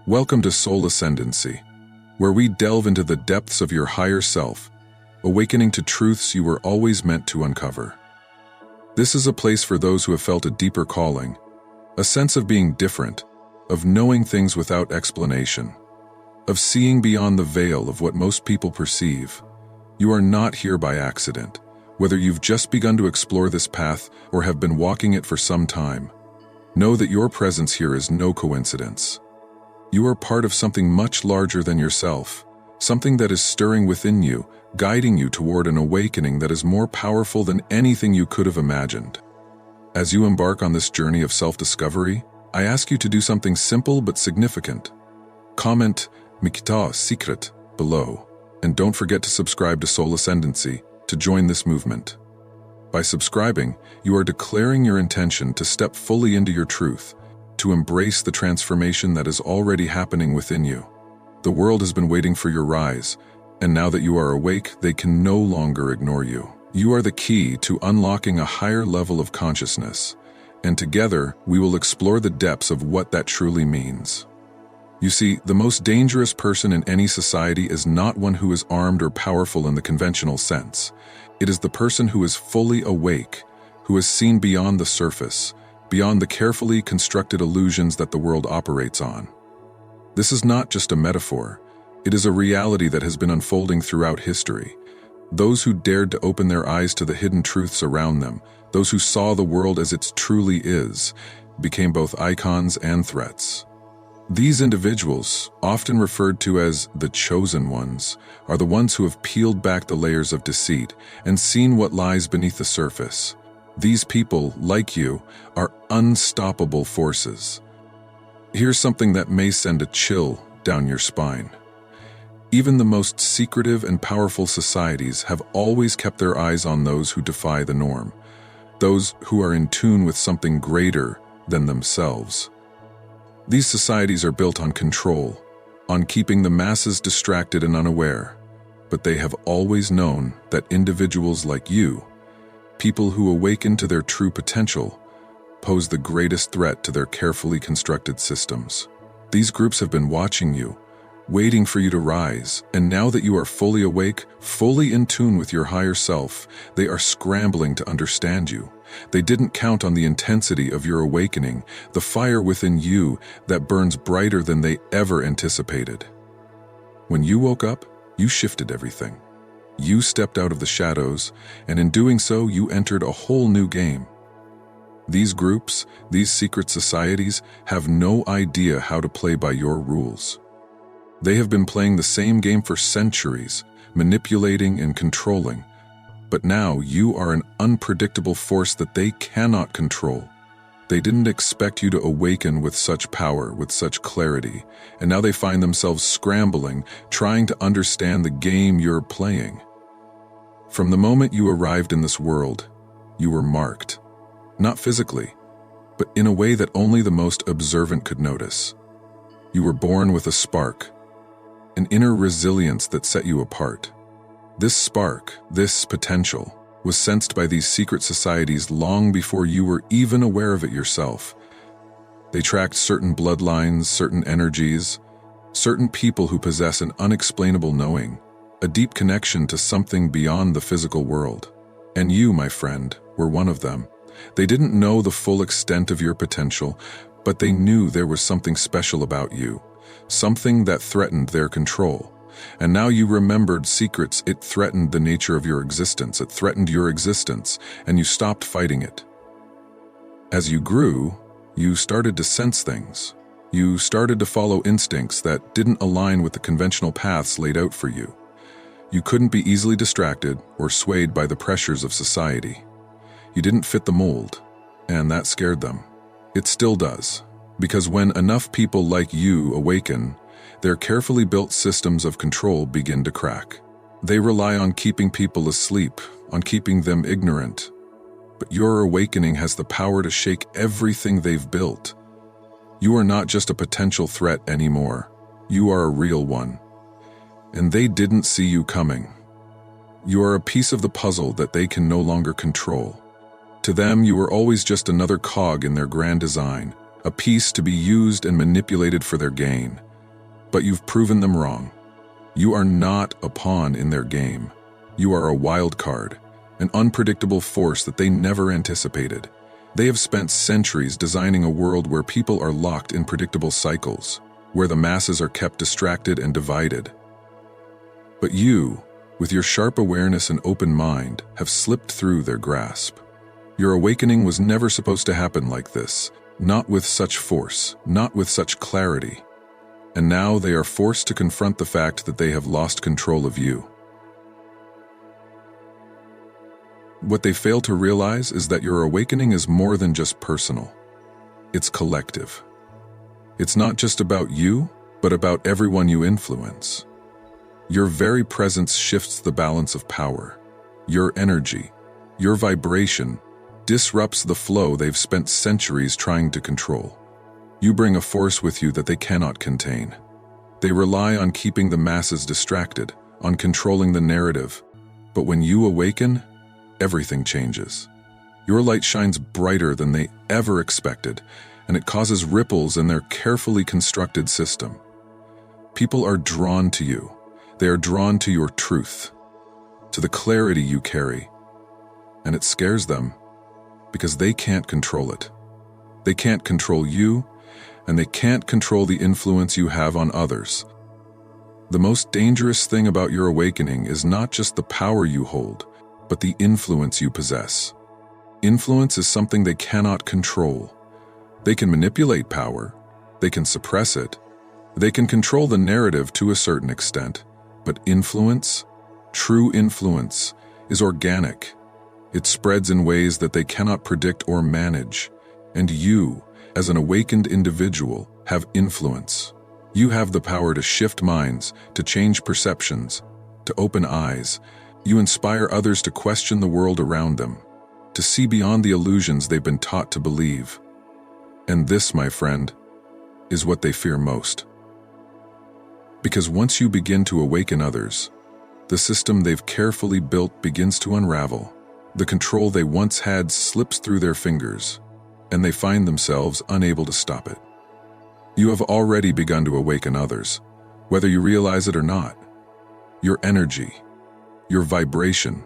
Welcome to Soul Ascendancy, where we delve into the depths of your higher self, awakening to truths you were always meant to uncover. This is a place for those who have felt a deeper calling, a sense of being different, of knowing things without explanation, of seeing beyond the veil of what most people perceive. You are not here by accident, whether you've just begun to explore this path or have been walking it for some time. Know that your presence here is no coincidence. You are part of something much larger than yourself, something that is stirring within you, guiding you toward an awakening that is more powerful than anything you could have imagined. As you embark on this journey of self-discovery, I ask you to do something simple but significant. Comment "Mikita Secret" below, and don't forget to subscribe to Soul Ascendancy to join this movement. By subscribing, you are declaring your intention to step fully into your truth, to embrace the transformation that is already happening within you. The world has been waiting for your rise, and now that you are awake, they can no longer ignore you. You are the key to unlocking a higher level of consciousness, and together we will explore the depths of what that truly means. You see, the most dangerous person in any society is not one who is armed or powerful in the conventional sense. It is the person who is fully awake, who has seen beyond the surface, beyond the carefully constructed illusions that the world operates on. This is not just a metaphor. It is a reality that has been unfolding throughout history. Those who dared to open their eyes to the hidden truths around them, those who saw the world as it truly is, became both icons and threats. These individuals, often referred to as the chosen ones, are the ones who have peeled back the layers of deceit and seen what lies beneath the surface. These people, like you, are unstoppable forces. Here's something that may send a chill down your spine. Even the most secretive and powerful societies have always kept their eyes on those who defy the norm, those who are in tune with something greater than themselves. These societies are built on control, on keeping the masses distracted and unaware, but they have always known that individuals like you, people who awaken to their true potential, pose the greatest threat to their carefully constructed systems. These groups have been watching you, waiting for you to rise, and now that you are fully awake, fully in tune with your higher self, they are scrambling to understand you. They didn't count on the intensity of your awakening, the fire within you that burns brighter than they ever anticipated. When you woke up, you shifted everything. You stepped out of the shadows, and in doing so, you entered a whole new game. These groups, these secret societies, have no idea how to play by your rules. They have been playing the same game for centuries, manipulating and controlling. But now you are an unpredictable force that they cannot control. They didn't expect you to awaken with such power, with such clarity, and now they find themselves scrambling, trying to understand the game you're playing. From the moment you arrived in this world, you were marked. Not physically, but in a way that only the most observant could notice. You were born with a spark, an inner resilience that set you apart. This spark, this potential, was sensed by these secret societies long before you were even aware of it yourself. They tracked certain bloodlines, certain energies, certain people who possess an unexplainable knowing, a deep connection to something beyond the physical world. And you, my friend, were one of them. They didn't know the full extent of your potential, but they knew there was something special about you, something that threatened their control. And now you remembered secrets. It threatened the nature of your existence. It threatened your existence, and you stopped fighting it. As you grew, you started to sense things. You started to follow instincts that didn't align with the conventional paths laid out for you. You couldn't be easily distracted or swayed by the pressures of society. You didn't fit the mold, and that scared them. It still does, because when enough people like you awaken, their carefully built systems of control begin to crack. They rely on keeping people asleep, on keeping them ignorant. But your awakening has the power to shake everything they've built. You are not just a potential threat anymore. You are a real one. And they didn't see you coming. You are a piece of the puzzle that they can no longer control. To them, you were always just another cog in their grand design, a piece to be used and manipulated for their gain. but you've proven them wrong. You are not a pawn in their game. You are a wild card, an unpredictable force that they never anticipated. They have spent centuries designing a world where people are locked in predictable cycles, where the masses are kept distracted and divided. But you, with your sharp awareness and open mind, have slipped through their grasp. Your awakening was never supposed to happen like this, not with such force, not with such clarity. And now they are forced to confront the fact that they have lost control of you. What they fail to realize is that your awakening is more than just personal. It's collective. It's not just about you, but about everyone you influence. Your very presence shifts the balance of power. Your energy, your vibration, disrupts the flow they've spent centuries trying to control. You bring a force with you that they cannot contain. They rely on keeping the masses distracted, on controlling the narrative. But when you awaken, everything changes. Your light shines brighter than they ever expected, and it causes ripples in their carefully constructed system. People are drawn to you. They are drawn to your truth, to the clarity you carry. And it scares them because they can't control it. They can't control you, and they can't control the influence you have on others. The most dangerous thing about your awakening is not just the power you hold, but the influence you possess. Influence is something they cannot control. They can manipulate power, they can suppress it, they can control the narrative to a certain extent, but influence, true influence, is organic. It spreads in ways that they cannot predict or manage, and you, as an awakened individual, have influence. You have the power to shift minds, to change perceptions, to open eyes. You inspire others to question the world around them, to see beyond the illusions they've been taught to believe. And this, my friend, is what they fear most. Because once you begin to awaken others, the system they've carefully built begins to unravel. The control they once had slips through their fingers, and they find themselves unable to stop it. You have already begun to awaken others, whether you realize it or not. Your energy, your vibration,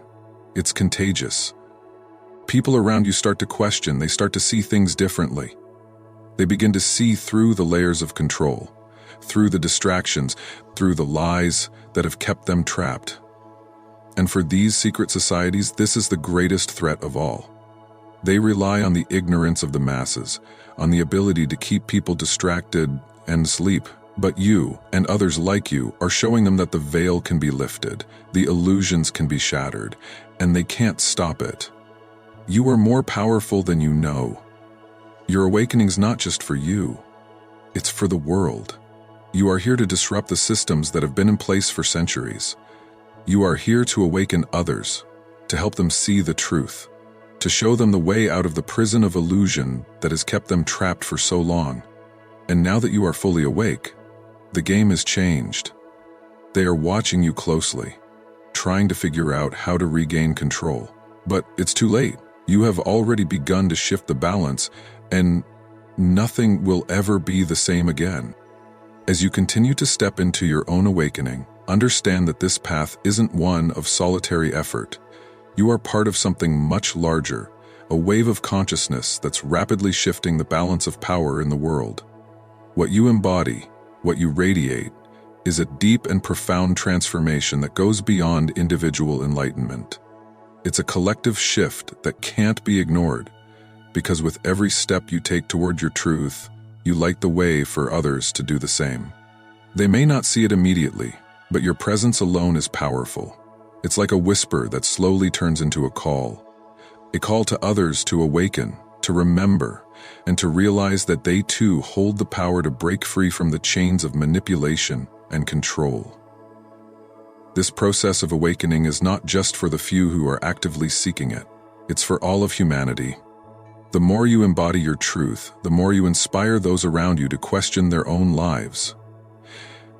it's contagious. People around you start to question, they start to see things differently. They begin to see through the layers of control, through the distractions, through the lies that have kept them trapped. And for these secret societies, this is the greatest threat of all. They rely on the ignorance of the masses, on the ability to keep people distracted and asleep. But you, and others like you, are showing them that the veil can be lifted, the illusions can be shattered, and they can't stop it. You are more powerful than you know. Your awakening's not just for you, it's for the world. You are here to disrupt the systems that have been in place for centuries. You are here to awaken others, to help them see the truth, to show them the way out of the prison of illusion that has kept them trapped for so long. And now that you are fully awake, the game has changed. They are watching you closely, trying to figure out how to regain control. But it's too late. You have already begun to shift the balance, and nothing will ever be the same again. As you continue to step into your own awakening, understand that this path isn't one of solitary effort. You are part of something much larger, a wave of consciousness that's rapidly shifting the balance of power in the world. What you embody, what you radiate, is a deep and profound transformation that goes beyond individual enlightenment. It's a collective shift that can't be ignored, because with every step you take toward your truth, you light the way for others to do the same. They may not see it immediately, but your presence alone is powerful. It's like a whisper that slowly turns into a call to others to awaken, to remember, and to realize that they too hold the power to break free from the chains of manipulation and control. This process of awakening is not just for the few who are actively seeking it. It's for all of humanity. The more you embody your truth, the more you inspire those around you to question their own lives.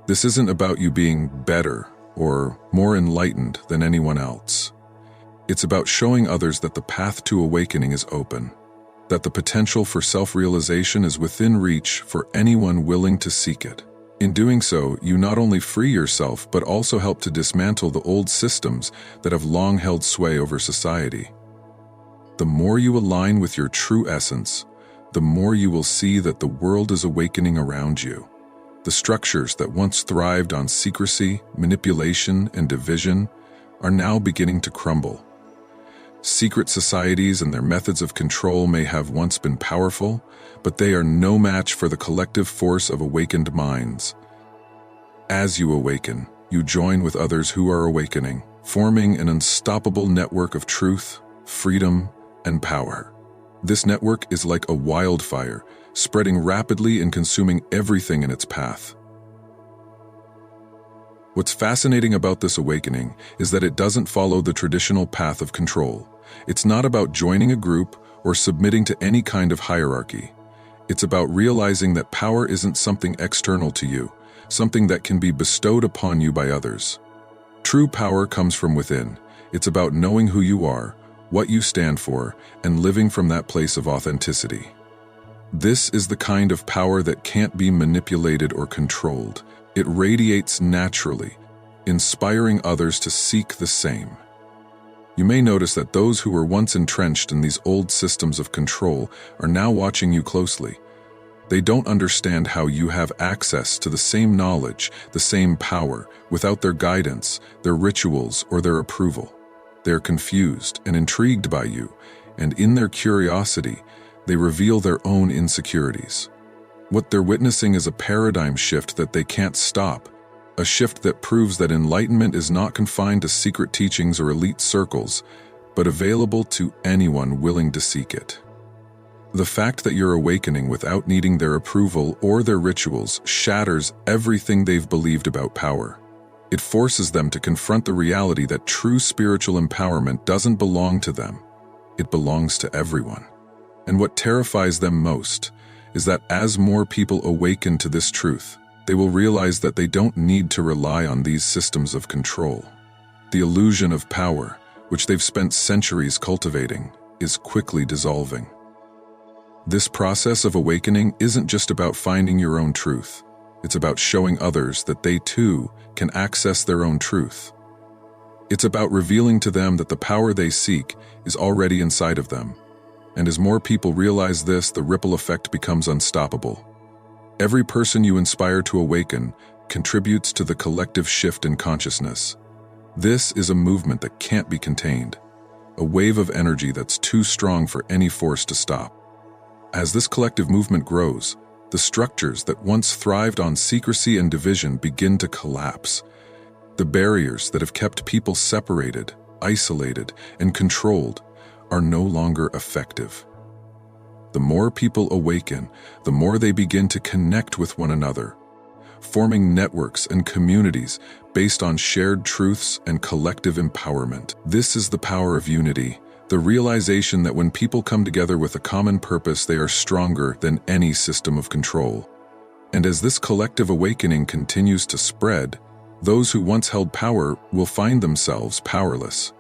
This isn't about you being better or more enlightened than anyone else. It's about showing others that the path to awakening is open, that the potential for self-realization is within reach for anyone willing to seek it. In doing so, you not only free yourself but also help to dismantle the old systems that have long held sway over society. The more you align with your true essence, the more you will see that the world is awakening around you. The structures that once thrived on secrecy, manipulation, and division are now beginning to crumble. Secret societies and their methods of control may have once been powerful, but they are no match for the collective force of awakened minds. As you awaken, you join with others who are awakening, forming an unstoppable network of truth, freedom, and power. This network is like a wildfire, spreading rapidly and consuming everything in its path. What's fascinating about this awakening is that it doesn't follow the traditional path of control. It's not about joining a group or submitting to any kind of hierarchy. It's about realizing that power isn't something external to you, something that can be bestowed upon you by others. True power comes from within. It's about knowing who you are, what you stand for, and living from that place of authenticity. This is the kind of power that can't be manipulated or controlled. It radiates naturally, inspiring others to seek the same. You may notice that those who were once entrenched in these old systems of control are now watching you closely. They don't understand how you have access to the same knowledge, the same power, without their guidance, their rituals, or their approval. They are confused and intrigued by you, and in their curiosity, they reveal their own insecurities. What they're witnessing is a paradigm shift that they can't stop, a shift that proves that enlightenment is not confined to secret teachings or elite circles, but available to anyone willing to seek it. The fact that you're awakening without needing their approval or their rituals shatters everything they've believed about power. It forces them to confront the reality that true spiritual empowerment doesn't belong to them. It belongs to everyone. And what terrifies them most is that as more people awaken to this truth, they will realize that they don't need to rely on these systems of control. The illusion of power, which they've spent centuries cultivating, is quickly dissolving. This process of awakening isn't just about finding your own truth. It's about showing others that they too can access their own truth. It's about revealing to them that the power they seek is already inside of them. And as more people realize this, the ripple effect becomes unstoppable. Every person you inspire to awaken contributes to the collective shift in consciousness. This is a movement that can't be contained, a wave of energy that's too strong for any force to stop. As this collective movement grows, the structures that once thrived on secrecy and division begin to collapse. The barriers that have kept people separated, isolated, and controlled are no longer effective. The more people awaken, the more they begin to connect with one another, forming networks and communities based on shared truths and collective empowerment. This is the power of unity, the realization that when people come together with a common purpose, they are stronger than any system of control. And as this collective awakening continues to spread, those who once held power will find themselves powerless.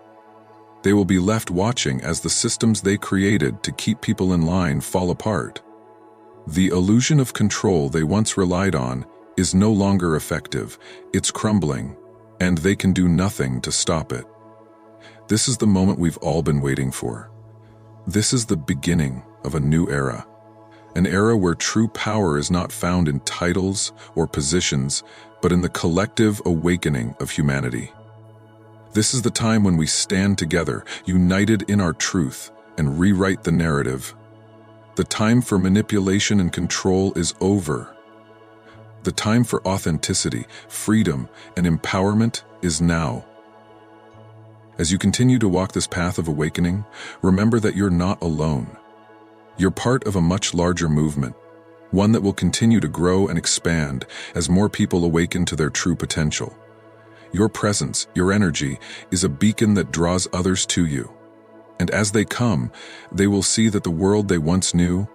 They will be left watching as the systems they created to keep people in line fall apart. The illusion of control they once relied on is no longer effective, it's crumbling, and they can do nothing to stop it. This is the moment we've all been waiting for. This is the beginning of a new era. An era where true power is not found in titles or positions, but in the collective awakening of humanity. This is the time when we stand together, united in our truth, and rewrite the narrative. The time for manipulation and control is over. The time for authenticity, freedom, and empowerment is now. As you continue to walk this path of awakening, remember that you're not alone. You're part of a much larger movement, one that will continue to grow and expand as more people awaken to their true potential. Your presence, your energy, is a beacon that draws others to you. And as they come, they will see that the world they once knew,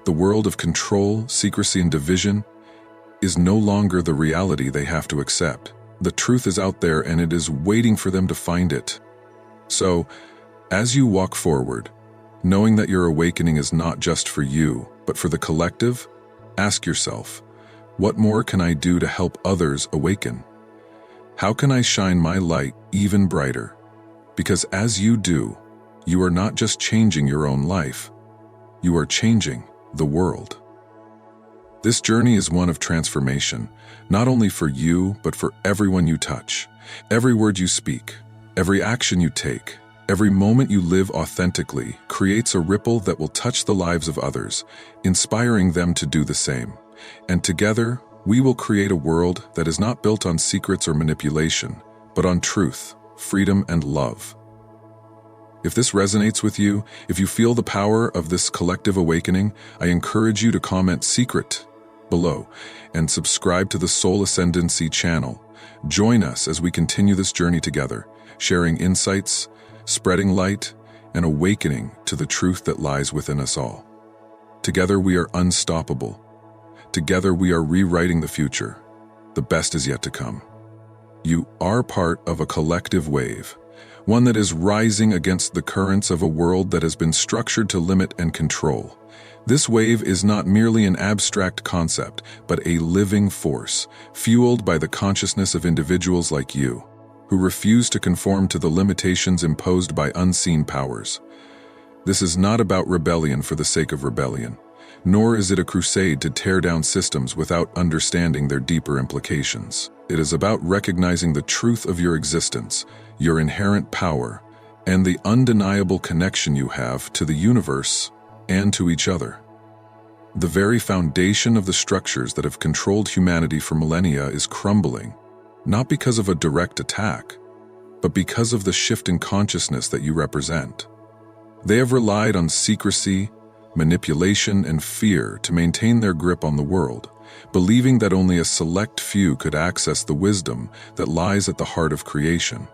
the world of control, secrecy, and division, is no longer the reality they have to accept. The truth is out there and it is waiting for them to find it. So, as you walk forward, knowing that your awakening is not just for you, but for the collective, ask yourself, What more can I do to help others awaken? How can I shine my light even brighter? Because as you do, you are not just changing your own life, you are changing the world. This journey is one of transformation, not only for you, but for everyone you touch. Every word you speak, every action you take, every moment you live authentically creates a ripple that will touch the lives of others, inspiring them to do the same. And together, we will create a world that is not built on secrets or manipulation, but on truth, freedom, and love. If this resonates with you, if you feel the power of this collective awakening, I encourage you to comment "secret" below and subscribe to the Soul Ascendancy channel. Join us as we continue this journey together, sharing insights, spreading light, and awakening to the truth that lies within us all. Together we are unstoppable. Together we are rewriting the future. The best is yet to come. You are part of a collective wave, one that is rising against the currents of a world that has been structured to limit and control. This wave is not merely an abstract concept, but a living force, fueled by the consciousness of individuals like you, who refuse to conform to the limitations imposed by unseen powers. This is not about rebellion for the sake of rebellion, nor is it a crusade to tear down systems without understanding their deeper implications. It is about recognizing the truth of your existence, your inherent power, and the undeniable connection you have to the universe and to each other. The very foundation of the structures that have controlled humanity for millennia is crumbling, not because of a direct attack, but because of the shift in consciousness that you represent. They have relied on secrecy, manipulation, and fear to maintain their grip on the world, believing that only a select few could access the wisdom that lies at the heart of creation.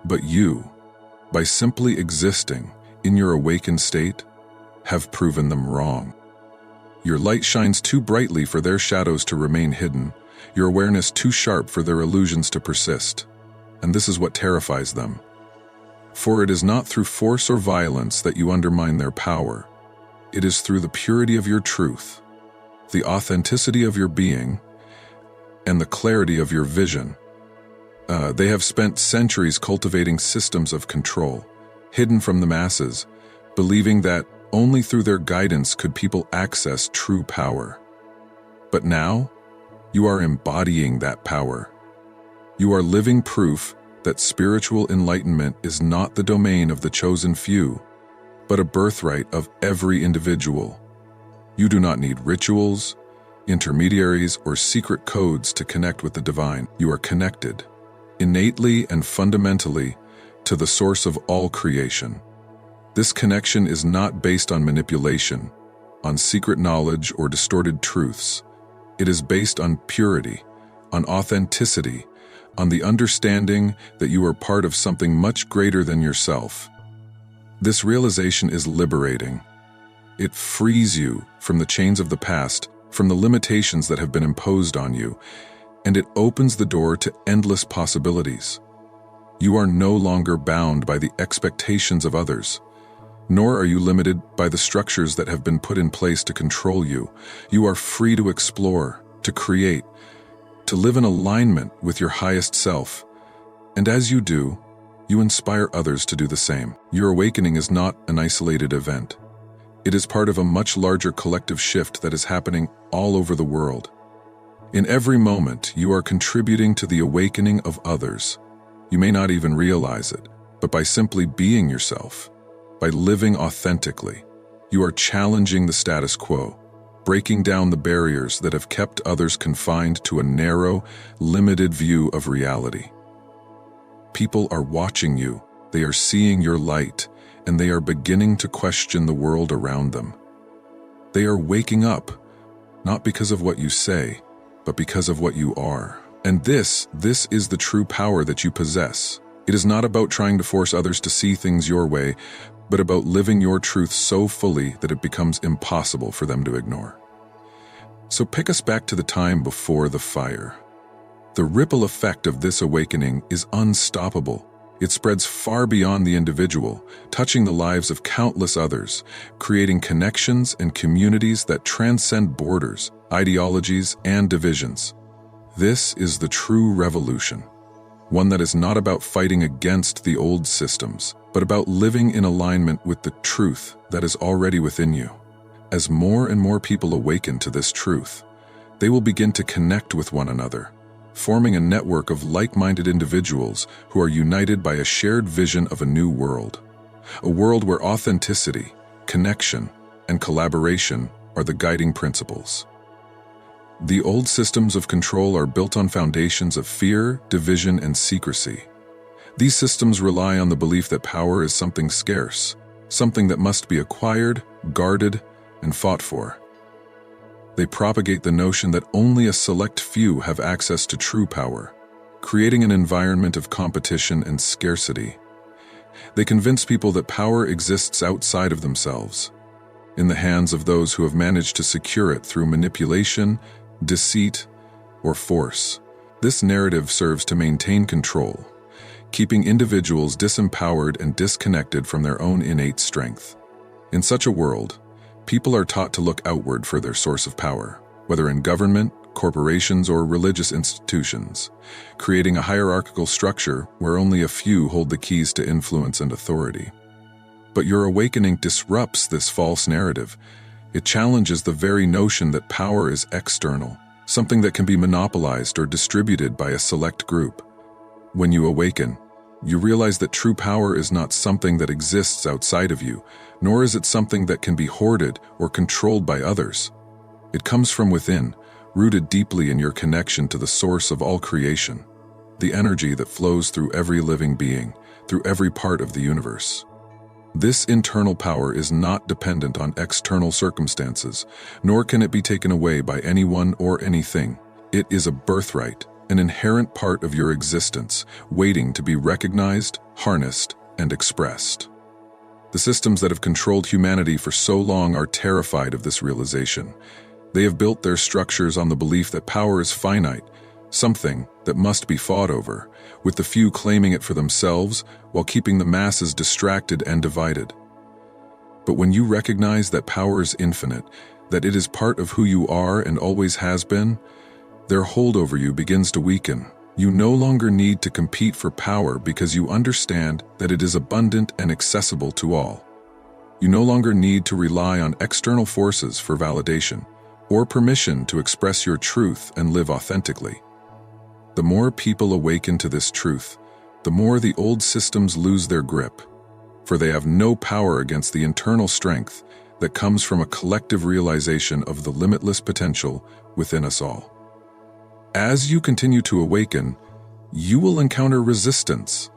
But you, by simply existing in your awakened state, have proven them wrong. Your light shines too brightly for their shadows to remain hidden, your awareness too sharp for their illusions to persist. And this is what terrifies them. For it is not through force or violence that you undermine their power. It is through the purity of your truth, the authenticity of your being, and the clarity of your vision. They have spent centuries cultivating systems of control, hidden from the masses, believing that only through their guidance could people access true power. But now, you are embodying that power. You are living proof that spiritual enlightenment is not the domain of the chosen few, but a birthright of every individual. You do not need rituals, intermediaries, or secret codes to connect with the divine. You are connected, innately and fundamentally, to the source of all creation. This connection is not based on manipulation, on secret knowledge or distorted truths. It is based on purity, on authenticity, on the understanding that you are part of something much greater than yourself. This realization is liberating. It frees you from the chains of the past, from the limitations that have been imposed on you, and it opens the door to endless possibilities. You are no longer bound by the expectations of others, nor are you limited by the structures that have been put in place to control you. You are free to explore, to create, to live in alignment with your highest self. And as you do, you inspire others to do the same. Your awakening is not an isolated event. It is part of a much larger collective shift that is happening all over the world. In every moment, you are contributing to the awakening of others. You may not even realize it, but by simply being yourself, by living authentically, you are challenging the status quo, breaking down the barriers that have kept others confined to a narrow, limited view of reality. People are watching you, they are seeing your light, and they are beginning to question the world around them. They are waking up, not because of what you say, but because of what you are. And this is the true power that you possess. It is not about trying to force others to see things your way, but about living your truth so fully that it becomes impossible for them to ignore. So pick us back to the time before the fire. The ripple effect of this awakening is unstoppable. It spreads far beyond the individual, touching the lives of countless others, creating connections and communities that transcend borders, ideologies, and divisions. This is the true revolution, one that is not about fighting against the old systems, but about living in alignment with the truth that is already within you. As more and more people awaken to this truth, they will begin to connect with one another, forming a network of like-minded individuals who are united by a shared vision of a new world. A world where authenticity, connection, and collaboration are the guiding principles. The old systems of control are built on foundations of fear, division, and secrecy. These systems rely on the belief that power is something scarce, something that must be acquired, guarded, and fought for. They propagate the notion that only a select few have access to true power, creating an environment of competition and scarcity. They convince people that power exists outside of themselves, in the hands of those who have managed to secure it through manipulation, deceit, or force. This narrative serves to maintain control, keeping individuals disempowered and disconnected from their own innate strength. In such a world, people are taught to look outward for their source of power, whether in government, corporations, or religious institutions, creating a hierarchical structure where only a few hold the keys to influence and authority. But your awakening disrupts this false narrative. It challenges the very notion that power is external, something that can be monopolized or distributed by a select group. When you awaken, you realize that true power is not something that exists outside of you, nor is it something that can be hoarded or controlled by others. It comes from within, rooted deeply in your connection to the source of all creation, the energy that flows through every living being, through every part of the universe. This internal power is not dependent on external circumstances, nor can it be taken away by anyone or anything. It is a birthright, an inherent part of your existence, waiting to be recognized, harnessed, and expressed. The systems that have controlled humanity for so long are terrified of this realization. They have built their structures on the belief that power is finite, something that must be fought over, with the few claiming it for themselves while keeping the masses distracted and divided. But when you recognize that power is infinite, that it is part of who you are and always has been, their hold over you begins to weaken. You no longer need to compete for power because you understand that it is abundant and accessible to all. You no longer need to rely on external forces for validation or permission to express your truth and live authentically. The more people awaken to this truth, the more the old systems lose their grip, for they have no power against the internal strength that comes from a collective realization of the limitless potential within us all. As you continue to awaken, you will encounter resistance,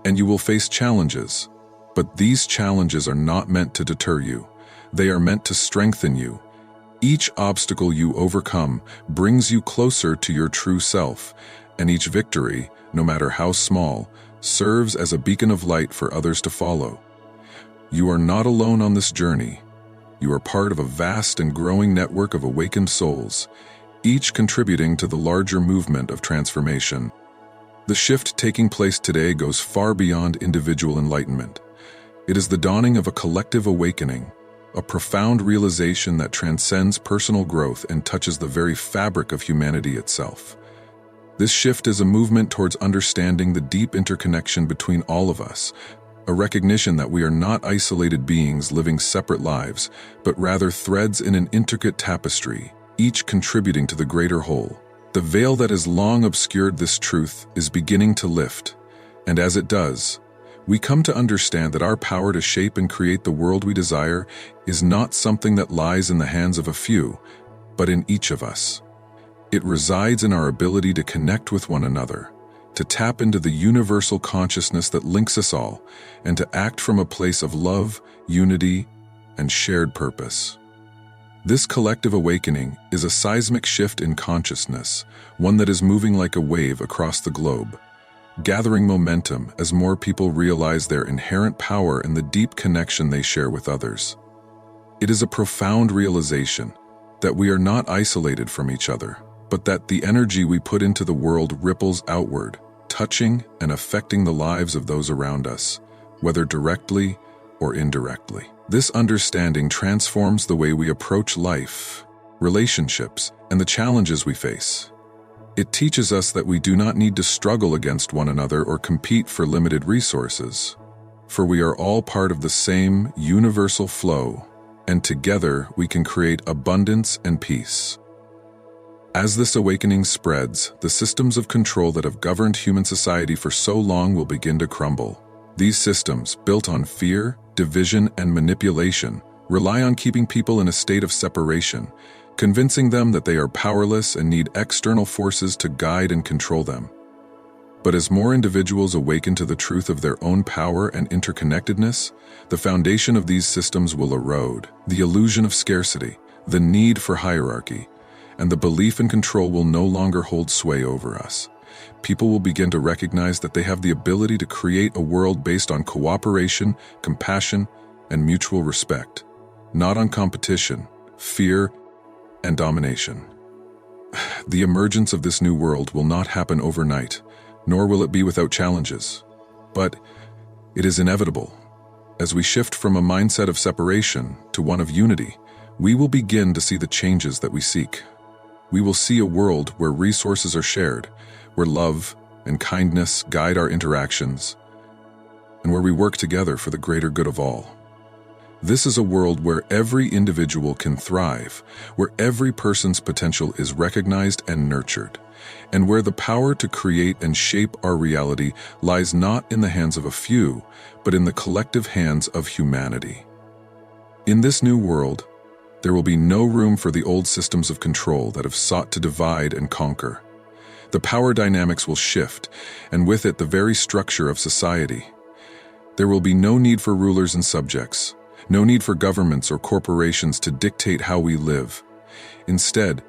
and you will face challenges. But these challenges are not meant to deter you. They are meant to strengthen you. Each obstacle you overcome brings you closer to your true self, and each victory, no matter how small, serves as a beacon of light for others to follow. You are not alone on this journey. You are part of a vast and growing network of awakened souls, each contributing to the larger movement of transformation. The shift taking place today goes far beyond individual enlightenment. It is the dawning of a collective awakening, a profound realization that transcends personal growth and touches the very fabric of humanity itself. This shift is a movement towards understanding the deep interconnection between all of us, a recognition that we are not isolated beings living separate lives, but rather threads in an intricate tapestry, each contributing to the greater whole. The veil that has long obscured this truth is beginning to lift, and as it does, we come to understand that our power to shape and create the world we desire is not something that lies in the hands of a few, but in each of us. It resides in our ability to connect with one another, to tap into the universal consciousness that links us all, and to act from a place of love, unity, and shared purpose. This collective awakening is a seismic shift in consciousness, one that is moving like a wave across the globe, gathering momentum as more people realize their inherent power and the deep connection they share with others. It is a profound realization that we are not isolated from each other, but that the energy we put into the world ripples outward, touching and affecting the lives of those around us, whether directly or indirectly. This understanding transforms the way we approach life, relationships, and the challenges we face. It teaches us that we do not need to struggle against one another or compete for limited resources, for we are all part of the same universal flow, and together we can create abundance and peace. As this awakening spreads, the systems of control that have governed human society for so long will begin to crumble. These systems, built on fear, division, and manipulation, rely on keeping people in a state of separation, convincing them that they are powerless and need external forces to guide and control them. But as more individuals awaken to the truth of their own power and interconnectedness, the foundation of these systems will erode. The illusion of scarcity, the need for hierarchy, and the belief in control will no longer hold sway over us. People will begin to recognize that they have the ability to create a world based on cooperation, compassion, and mutual respect, not on competition, fear, and domination. The emergence of this new world will not happen overnight, nor will it be without challenges. But it is inevitable. As we shift from a mindset of separation to one of unity, we will begin to see the changes that we seek. We will see a world where resources are shared, where love and kindness guide our interactions, and where we work together for the greater good of all. This is a world where every individual can thrive, where every person's potential is recognized and nurtured, and where the power to create and shape our reality lies not in the hands of a few, but in the collective hands of humanity. In this new world, there will be no room for the old systems of control that have sought to divide and conquer. The power dynamics will shift, and with it the very structure of society. There will be no need for rulers and subjects, no need for governments or corporations to dictate how we live. Instead,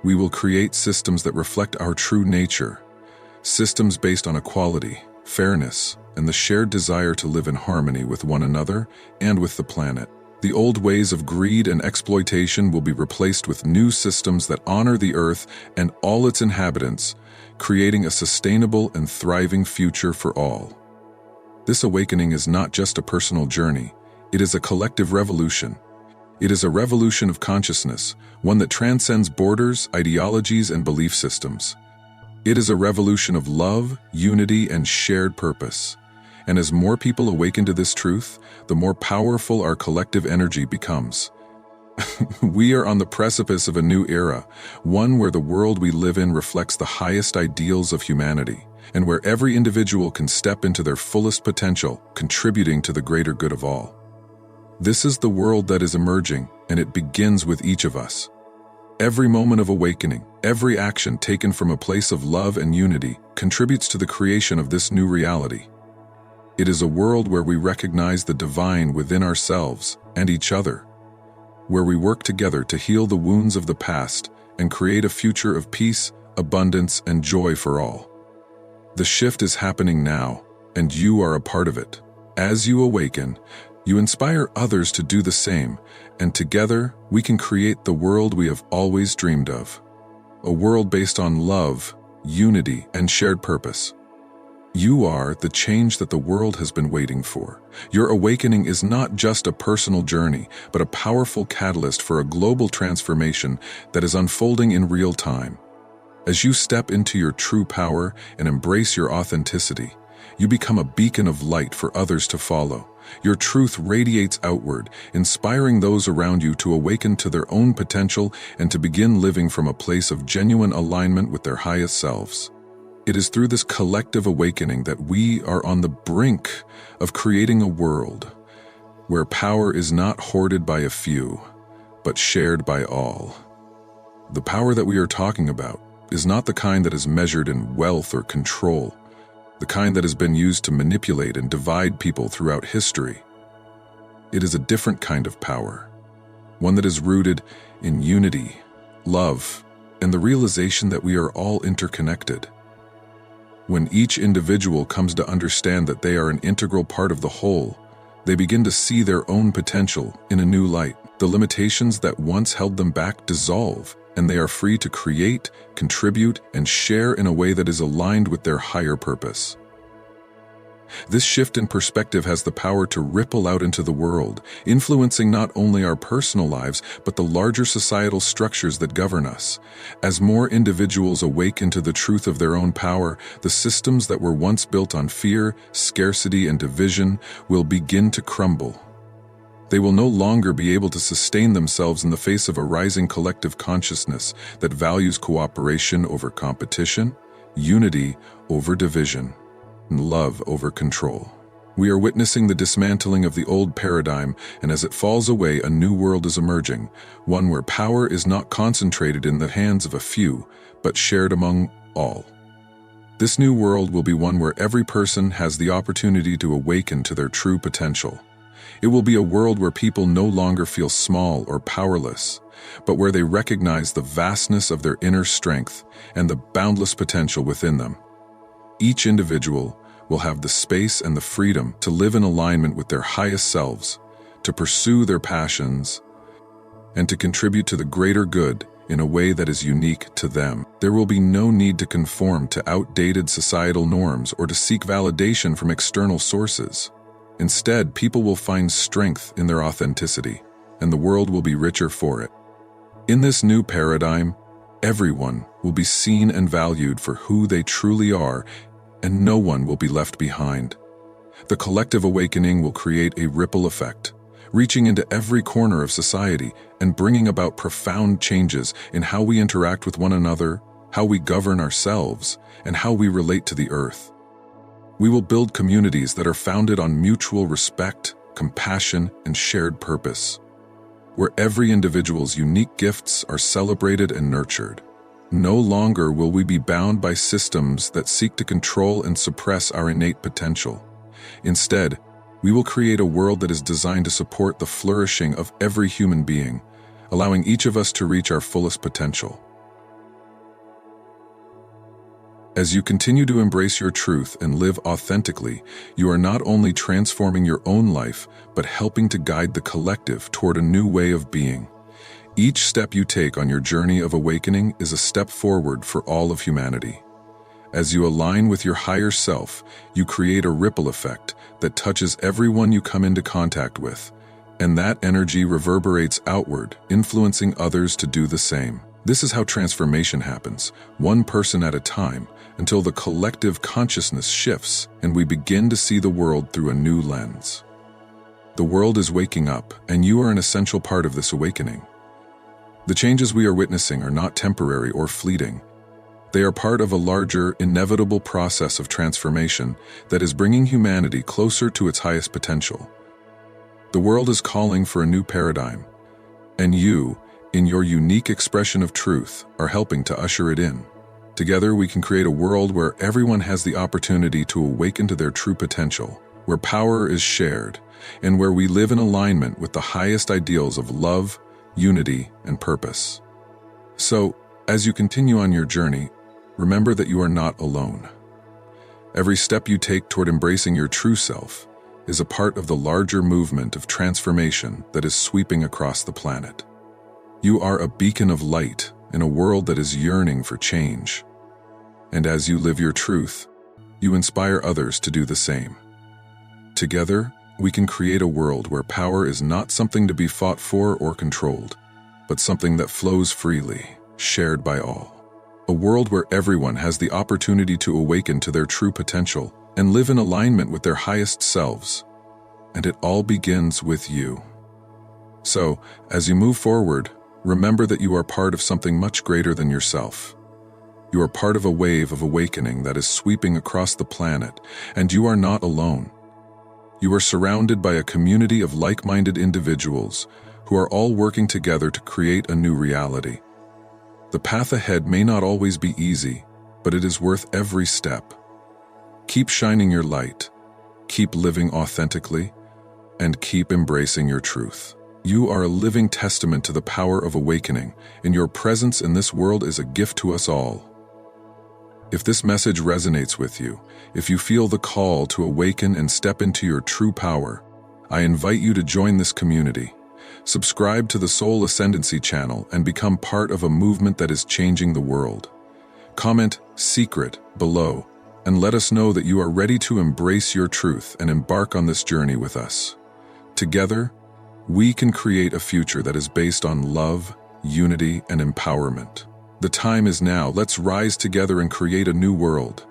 we will create systems that reflect our true nature, systems based on equality, fairness, and the shared desire to live in harmony with one another and with the planet. The old ways of greed and exploitation will be replaced with new systems that honor the earth and all its inhabitants, creating a sustainable and thriving future for all. This awakening is not just a personal journey, it is a collective revolution. It is a revolution of consciousness, one that transcends borders, ideologies, and belief systems. It is a revolution of love, unity, and shared purpose. And as more people awaken to this truth, the more powerful our collective energy becomes. We are on the precipice of a new era, one where the world we live in reflects the highest ideals of humanity, and where every individual can step into their fullest potential, contributing to the greater good of all. This is the world that is emerging, and it begins with each of us. Every moment of awakening, every action taken from a place of love and unity contributes to the creation of this new reality. It is a world where we recognize the divine within ourselves and each other, where we work together to heal the wounds of the past and create a future of peace, abundance, and joy for all. The shift is happening now, and you are a part of it. As you awaken, you inspire others to do the same, and together we can create the world we have always dreamed of. A world based on love, unity, and shared purpose. You are the change that the world has been waiting for. Your awakening is not just a personal journey, but a powerful catalyst for a global transformation that is unfolding in real time. As you step into your true power and embrace your authenticity, you become a beacon of light for others to follow. Your truth radiates outward, inspiring those around you to awaken to their own potential and to begin living from a place of genuine alignment with their highest selves. It is through this collective awakening that we are on the brink of creating a world where power is not hoarded by a few, but shared by all. The power that we are talking about is not the kind that is measured in wealth or control, the kind that has been used to manipulate and divide people throughout history. It is a different kind of power, one that is rooted in unity, love, and the realization that we are all interconnected. When each individual comes to understand that they are an integral part of the whole, they begin to see their own potential in a new light. The limitations that once held them back dissolve, and they are free to create, contribute, and share in a way that is aligned with their higher purpose. This shift in perspective has the power to ripple out into the world, influencing not only our personal lives, but the larger societal structures that govern us. As more individuals awaken to the truth of their own power, the systems that were once built on fear, scarcity, and division will begin to crumble. They will no longer be able to sustain themselves in the face of a rising collective consciousness that values cooperation over competition, unity over division, and love over control. We are witnessing the dismantling of the old paradigm, and as it falls away, a new world is emerging, one where power is not concentrated in the hands of a few, but shared among all. This new world will be one where every person has the opportunity to awaken to their true potential. It will be a world where people no longer feel small or powerless, but where they recognize the vastness of their inner strength and the boundless potential within them. Each individual will have the space and the freedom to live in alignment with their highest selves, to pursue their passions, and to contribute to the greater good in a way that is unique to them. There will be no need to conform to outdated societal norms or to seek validation from external sources. Instead, people will find strength in their authenticity, and the world will be richer for it. In this new paradigm, everyone will be seen and valued for who they truly are, and no one will be left behind. The collective awakening will create a ripple effect, reaching into every corner of society and bringing about profound changes in how we interact with one another, how we govern ourselves, and how we relate to the earth. We will build communities that are founded on mutual respect, compassion, and shared purpose, where every individual's unique gifts are celebrated and nurtured. No longer will we be bound by systems that seek to control and suppress our innate potential. Instead, we will create a world that is designed to support the flourishing of every human being, allowing each of us to reach our fullest potential. As you continue to embrace your truth and live authentically, you are not only transforming your own life, but helping to guide the collective toward a new way of being. Each step you take on your journey of awakening is a step forward for all of humanity. As you align with your higher self, you create a ripple effect that touches everyone you come into contact with, and that energy reverberates outward, influencing others to do the same. This is how transformation happens, one person at a time, until the collective consciousness shifts and we begin to see the world through a new lens. The world is waking up, and you are an essential part of this awakening. The changes we are witnessing are not temporary or fleeting. They are part of a larger, inevitable process of transformation that is bringing humanity closer to its highest potential. The world is calling for a new paradigm, and you, in your unique expression of truth, are helping to usher it in. Together, we can create a world where everyone has the opportunity to awaken to their true potential, where power is shared, and where we live in alignment with the highest ideals of love, unity, and purpose. So, as you continue on your journey, remember that you are not alone. Every step you take toward embracing your true self is a part of the larger movement of transformation that is sweeping across the planet. You are a beacon of light in a world that is yearning for change. And as you live your truth, you inspire others to do the same. Together, we can create a world where power is not something to be fought for or controlled, but something that flows freely, shared by all. A world where everyone has the opportunity to awaken to their true potential and live in alignment with their highest selves. And it all begins with you. So, as you move forward, remember that you are part of something much greater than yourself. You are part of a wave of awakening that is sweeping across the planet, and you are not alone. You are surrounded by a community of like-minded individuals who are all working together to create a new reality. The path ahead may not always be easy, but it is worth every step. Keep shining your light, keep living authentically, and keep embracing your truth. You are a living testament to the power of awakening, and your presence in this world is a gift to us all. If this message resonates with you, if you feel the call to awaken and step into your true power, I invite you to join this community. Subscribe to the Soul Ascendancy channel and become part of a movement that is changing the world. Comment "Secret" below and let us know that you are ready to embrace your truth and embark on this journey with us. Together, we can create a future that is based on love, unity, and empowerment. The time is now. Let's rise together and create a new world.